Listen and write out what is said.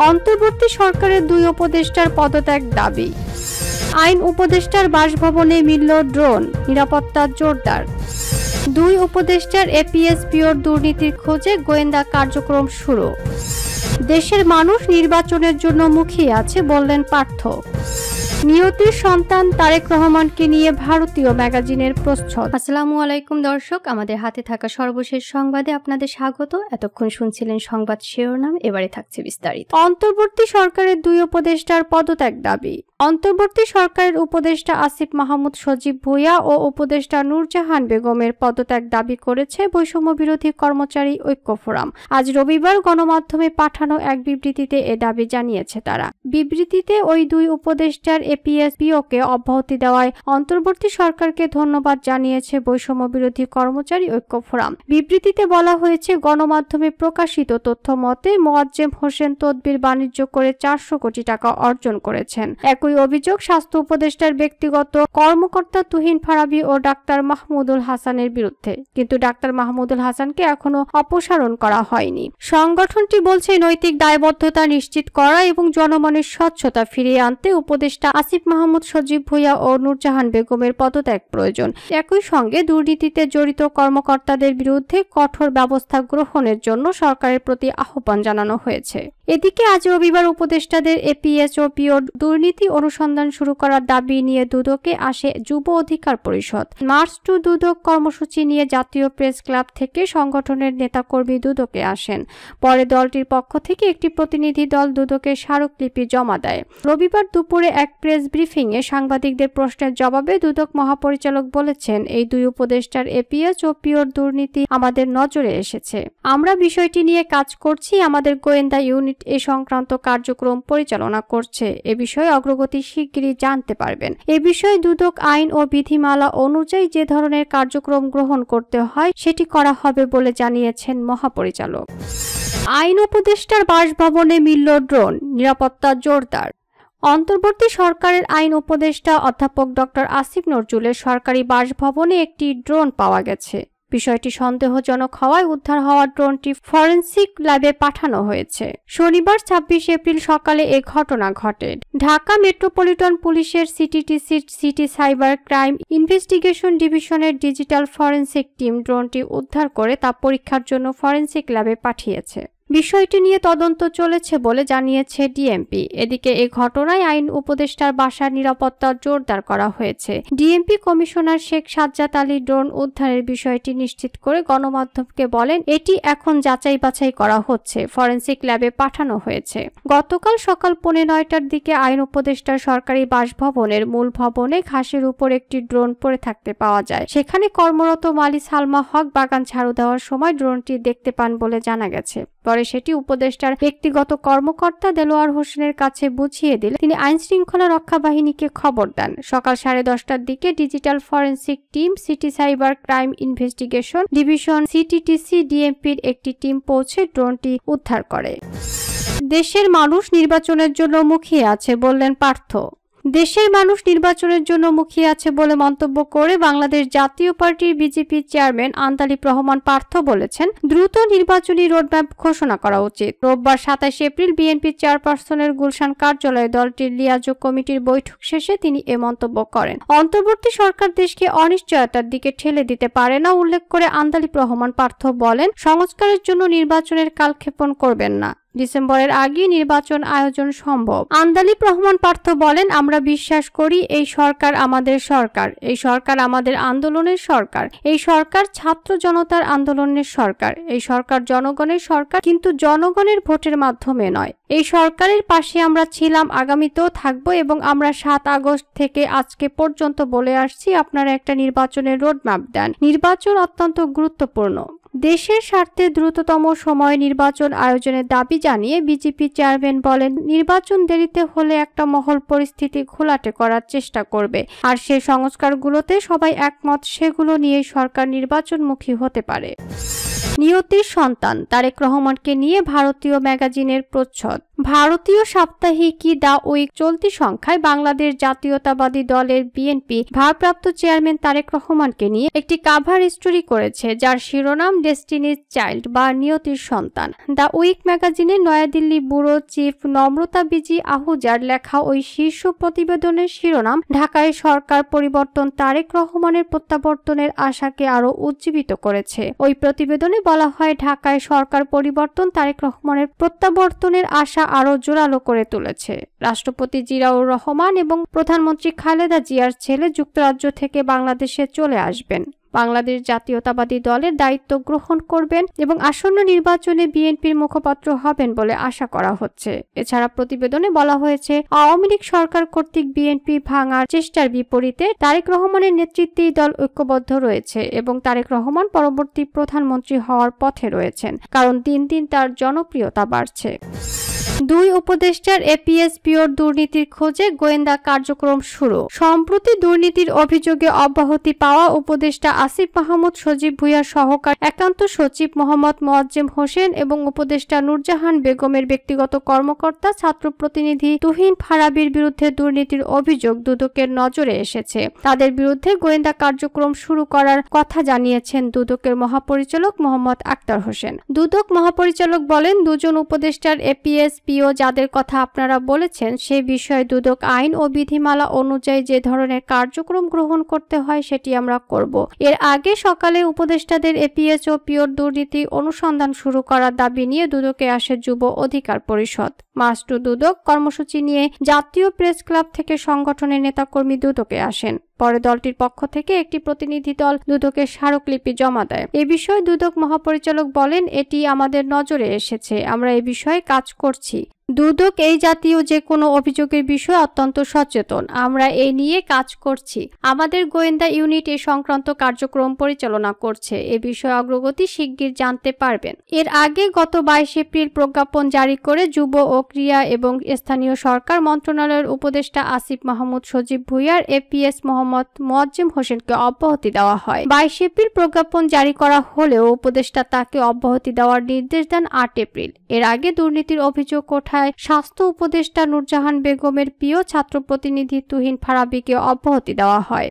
অন্তর্বর্তী সরকারের দুই উপদেষ্টার পদত্যাগ দাবি। আইন উপদেষ্টার বাসভবনে মিলল ড্রোন, নিরাপত্তা জোরদার। দুই উপদেষ্টার এপিএসপিওর দুর্নীতির খোঁজে গোয়েন্দা কার্যক্রম শুরু। দেশের মানুষ নির্বাচনের জন্য মুখিয়ে আছে বললেন পার্থ। নিয়তির সন্তান তারেক রহমানকে নিয়ে ভারতীয় ম্যাগাজিনের প্রচ্ছদ। আসসালামু আলাইকুম দর্শক, আমাদের হাতে থাকা সর্বশেষ সংবাদে আপনাদের স্বাগত। এতক্ষণ শুনছিলেন সংবাদ শিরোনাম, এবারে থাকছে বিস্তারিত। অন্তর্বর্তী সরকারের দুই উপদেষ্টার পদত্যাগ দাবি। অন্তর্বর্তী সরকারের উপদেষ্টা আসিফ মাহমুদ সজীব ভুঁইয়া ও উপদেষ্টা নূরজাহান বেগমের পদত্যাগ দাবি করেছে বৈষম্য বিরোধী কর্মচারী ঐক্য ফোরাম। আজ রবিবার গণমাধ্যমে পাঠানো এক বিবৃতিতে এ দাবি জানিয়েছে তারা। বিবৃতিতে ওই দুই উপদেষ্টার এপিএসপিওকে অব্যাহতি দেওয়ায় অন্তর্বর্তী সরকারকে ধন্যবাদ জানিয়েছে বৈষম্য বিরোধী কর্মচারী ঐক্য ফোরাম। বিবৃতিতে বলা হয়েছে, গণমাধ্যমে প্রকাশিত তথ্য মতে মোয়াজ্জেম হোসেন তদবির বাণিজ্য করে 400 কোটি টাকা অর্জন করেছেন। একই অভিযোগ স্বাস্থ্য উপদেষ্টার ব্যক্তিগত কর্মকর্তা তুহিন ফারাবী ও ডাক্তার মাহমুদুল হাসানের বিরুদ্ধে, কিন্তু ডাক্তার মাহমুদুল হাসানকে এখনো অপসারণ করা হয়নি। সংগঠনটি বলছে, নৈতিক দায়বদ্ধতা নিশ্চিত করা এবং জনমনের স্বচ্ছতা ফিরিয়ে আনতে উপদেষ্টা আসিফ মাহমুদ সজীব ভুঁইয়া ও নূরজাহান বেগমের পদত্যাগ প্রয়োজন। একই সঙ্গে দুর্নীতিতে জড়িত কর্মকর্তাদের বিরুদ্ধে কঠোর ব্যবস্থা গ্রহণের জন্য সরকারের প্রতি আহ্বান জানানো হয়েছে। এদিকে আজ রবিবার উপদেষ্টাদের এপিএসপিও দুর্নীতি অনুসন্ধান শুরু করার দাবি নিয়ে দুদকে আসে যুব অধিকার পরিষদ। মার্চ টু দুদক কর্মসূচি নিয়ে জাতীয় প্রেস ক্লাব থেকে সংগঠনের নেতাকর্মী দুদকে আসেন। পরে দলটির পক্ষ থেকে একটি প্রতিনিধি দল দুদকে স্মারকলিপি জমা দেয়। রবিবার দুপুরে এক প্রেস ব্রিফিংয়ে সাংবাদিকদের প্রশ্নের জবাবে দুদক মহাপরিচালক বলেছেন, এই দুই উপদেষ্টার এপিএসপিওর দুর্নীতি আমাদের নজরে এসেছে। আমরা বিষয়টি নিয়ে কাজ করছি। আমাদের গোয়েন্দা ইউনিট এ সংক্রান্ত কার্যক্রম পরিচালনা করছে। এ বিষয়ে অগ্রগতি শিগগিরই জানতে পারবেন। এ বিষয়ে দুদক আইন ও বিধিমালা অনুযায়ী যে ধরনের কার্যক্রম গ্রহণ করতে হয় সেটি করা হবে বলে জানিয়েছেন মহাপরিচালক। আইন উপদেষ্টার বাসভবনে মিলল ড্রোন, নিরাপত্তা জোরদার। অন্তর্বর্তী সরকারের আইন উপদেষ্টা অধ্যাপক ডক্টর আসিফ নজরুলের সরকারি বাসভবনে একটি ড্রোন পাওয়া গেছে। বিষয়টি সন্দেহজনক হওয়ায় উদ্ধার হওয়া ড্রোনটি ফরেনসিক ল্যাবে পাঠানো হয়েছে। শনিবার 26 এপ্রিল সকালে এ ঘটনা ঘটে। ঢাকা মেট্রোপলিটন পুলিশের সিটিটিসির সিটি সাইবার ক্রাইম ইনভেস্টিগেশন ডিভিশনের ডিজিটাল ফরেনসিক টিম ড্রোনটি উদ্ধার করে তা পরীক্ষার জন্য ফরেনসিক ল্যাবে পাঠিয়েছে। বিষয়টি নিয়ে তদন্ত চলেছে বলে জানিয়েছে ডিএমপি। এদিকে এ ঘটনায় আইন উপদেষ্টার বাসার নিরাপত্তা জোরদার করা হয়েছে। DMP commissioner Sheikh Sajjad Ali drone উদ্ধারের বিষয়টি নিশ্চিত করে গণমাধ্যমকে বলেন, এটি এখন যাচাই বাছাই করা হচ্ছে, ফরেনসিক ল্যাবে পাঠানো হয়েছে। গতকাল সকাল 9:15টার দিকে আইন উপদেষ্টার সরকারি বাসভবনের মূল ভবনে ঘাসের উপর একটি ড্রোন পড়ে থাকতে পাওয়া যায়। সেখানে কর্মরত মালি সালমা হক বাগান ঝাড়ু দেওয়ার সময় ড্রোনটি দেখতে পান বলে জানা গেছে। পরে সেটি উপদেষ্টার ব্যক্তিগত কর্মকর্তা দেলোয়ার হোসেনের কাছে বুঝিয়ে দিলে তিনি আইন শৃঙ্খলা রক্ষা বাহিনীকে খবর দেন। সকাল 10:30টার দিকে digital forensic team city cyber crime investigation division CTTC ডিএমপির একটি টিম পৌঁছে ড্রোনটি উদ্ধার করে। দেশের মানুষ নির্বাচনের জন্য মুখিয়ে আছে বললেন পার্থ। দেশের মানুষ নির্বাচনের জন্য মুখিয়ে আছে বলে মন্তব্য করে বাংলাদেশ জাতীয় পার্টির বিজেপি চেয়ারম্যান আন্তালিব রহমান পার্থ বলেছেন, দ্রুত নির্বাচনী রোডম্যাপ ঘোষণা করা উচিত। রোববার 27 এপ্রিল বিএনপি চেয়ারপারসনের গুলশান কার্যালয়ে দলটির লিয়াজোগ কমিটির বৈঠক শেষে তিনি এ মন্তব্য করেন। অন্তর্বর্তী সরকার দেশকে অনিশ্চয়তার দিকে ঠেলে দিতে পারে না উল্লেখ করে আন্তালিব রহমান পার্থ বলেন, সংস্কারের জন্য নির্বাচনের কালক্ষেপণ করবেন না। ডিসেম্বরের আগে নির্বাচন আয়োজন সম্ভব। আন্তালিব রহমান পার্থ বলেন, আমরা বিশ্বাস করি এই সরকার আমাদের সরকার, এই সরকার আমাদের আন্দোলনের সরকার, এই সরকার ছাত্র জনতার আন্দোলনের সরকার, এই সরকার জনগণের সরকার, কিন্তু জনগণের ভোটের মাধ্যমে নয়। এই সরকারের পাশে আমরা ছিলাম, আগামীতেও থাকব এবং আমরা 7 আগস্ট থেকে আজকে পর্যন্ত বলে আসছি, আপনারা একটা নির্বাচনের রোডম্যাপ দেন। নির্বাচন অত্যন্ত গুরুত্বপূর্ণ। দেশের স্বার্থে দ্রুততম সময়ে নির্বাচন আয়োজনের দাবি জানিয়ে বিজেপি চেয়ারম্যান বলেন, নির্বাচন দেরিতে হলে একটা মহল পরিস্থিতি ঘোলাটে করার চেষ্টা করবে, আর সে সংস্কারগুলোতে সবাই একমত, সেগুলো নিয়ে সরকার নির্বাচনমুখী হতে পারে। নিয়তির সন্তান তারেক রহমানকে নিয়ে ভারতীয় ম্যাগাজিনের প্রচ্ছদ। ভারতীয় সাপ্তাহিক দ্য উইক চলতি সংখ্যায় বাংলাদেশ জাতীয়তাবাদী দলের বিএনপি ভারপ্রাপ্ত চেয়ারম্যান তারেক রহমানকে নিয়ে একটি কাভার স্টোরি করেছে, যার শিরোনাম ডেস্টিনিজ চাইল্ড বা নিয়তির সন্তান। দ্য উইক ম্যাগাজিনে নয়াদিল্লি ব্যুরো চিফ নম্রতা বিজি আহুজার লেখা ওই শীর্ষ প্রতিবেদনের শিরোনাম ঢাকায় সরকার পরিবর্তন তারেক রহমানের প্রত্যাবর্তনের আশাকে আরো উজ্জীবিত করেছে। ওই প্রতিবেদনে বলা হয়, ঢাকায় সরকার পরিবর্তন তারেক রহমানের প্রত্যাবর্তনের আশা আরো জোরালো করে তুলেছে। রাষ্ট্রপতি জিয়াউর রহমান এবং প্রধানমন্ত্রী খালেদা জিয়ার ছেলে যুক্তরাজ্য থেকে বাংলাদেশে চলে আসবেন, বাংলাদেশ জাতীয়তাবাদী দলের দায়িত্ব গ্রহণ করবেন এবং আসন্ন নির্বাচনে বিএনপির মুখপাত্র হবেন বলে আশা করা হচ্ছে। এছাড়া প্রতিবেদনে বলা হয়েছে, আওয়ামী লীগ সরকার কর্তৃক বিএনপি ভাঙার চেষ্টার বিপরীতে তারেক রহমানের নেতৃত্বেই দল ঐক্যবদ্ধ রয়েছে এবং তারেক রহমান পরবর্তী প্রধানমন্ত্রী হওয়ার পথে রয়েছেন, কারণ দিন দিন তার জনপ্রিয়তা বাড়ছে। দুই উপদেষ্টার এপিএসপিওর দুর্নীতির খোঁজে গোয়েন্দা কার্যক্রম শুরু। সম্প্রতি দুর্নীতির অভিযোগে অব্যাহতি পাওয়া উপদেষ্টা আসিফ মাহমুদ সজীব ভুঁইয়ার সহকারী একান্ত সচিব মোহাম্মদ মোয়াজ্জেম হোসেন এবং উপদেষ্টা নূরজাহান বেগমের ব্যক্তিগত কর্মকর্তা ছাত্র প্রতিনিধি তুহিন ফারাবীর বিরুদ্ধে দুর্নীতির অভিযোগ দুদকের নজরে এসেছে। তাদের বিরুদ্ধে গোয়েন্দা কার্যক্রম শুরু করার কথা জানিয়েছেন দুদকের মহাপরিচালক মোহাম্মদ আক্তার হোসেন। দুদক মহাপরিচালক বলেন, দুজন উপদেষ্টার এপিএসপিও যাদের কথা আপনারা বলেছেন সে বিষয়ে দুদক আইন ও বিধিমালা অনুযায়ী যে ধরনের কার্যক্রম গ্রহণ করতে হয় সেটি আমরা করব। এর আগে সকালে উপদেষ্টাদের এপিএস ও পিওর দুর্নীতি অনুসন্ধান শুরু করার দাবি নিয়ে দুদকে আসে যুব অধিকার পরিষদ। মার্চ টু দুদক কর্মসূচি নিয়ে জাতীয় প্রেস ক্লাব থেকে সংগঠনের নেতাকর্মী দুদকে আসেন। পরে দলটির পক্ষ থেকে একটি প্রতিনিধি দল দুদকের স্মারকলিপি জমা দেয়। এ বিষয়ে দুদক মহাপরিচালক বলেন, এটি আমাদের নজরে এসেছে, আমরা এ বিষয়ে কাজ করছি। দুদক এই জাতীয় যে কোনো অভিযোগের বিষয়ে অত্যন্ত সচেতন, আমরা এই নিয়ে কাজ করছি। আমাদের গোয়েন্দা ইউনিট এ সংক্রান্ত কার্যক্রম পরিচালনা করছে, এ বিষয়ে অগ্রগতি শিগগির জানতে পারবেন। এর আগে গত 22 এপ্রিল প্রজ্ঞাপন জারি করে যুব ও ক্রীড়া এবং স্থানীয় সরকার মন্ত্রণালয়ের উপদেষ্টা আসিফ মাহমুদ সজীব ভুঁইয়ার এপিএস মোহাম্মদ মোয়াজ্জেম হোসেনকে অব্যাহতি দেওয়া হয়। 22 এপ্রিল প্রজ্ঞাপন জারি করা হলেও উপদেষ্টা তাকে অব্যাহতি দেওয়ার নির্দেশ দেন 8 এপ্রিল। এর আগে দুর্নীতির অভিযোগ ওঠায় স্বাস্থ্য উপদেষ্টা নূরজাহান বেগমের প্রিয় ছাত্র প্রতিনিধি তুহিন ফারাবীকে অব্যাহতি দেওয়া হয়।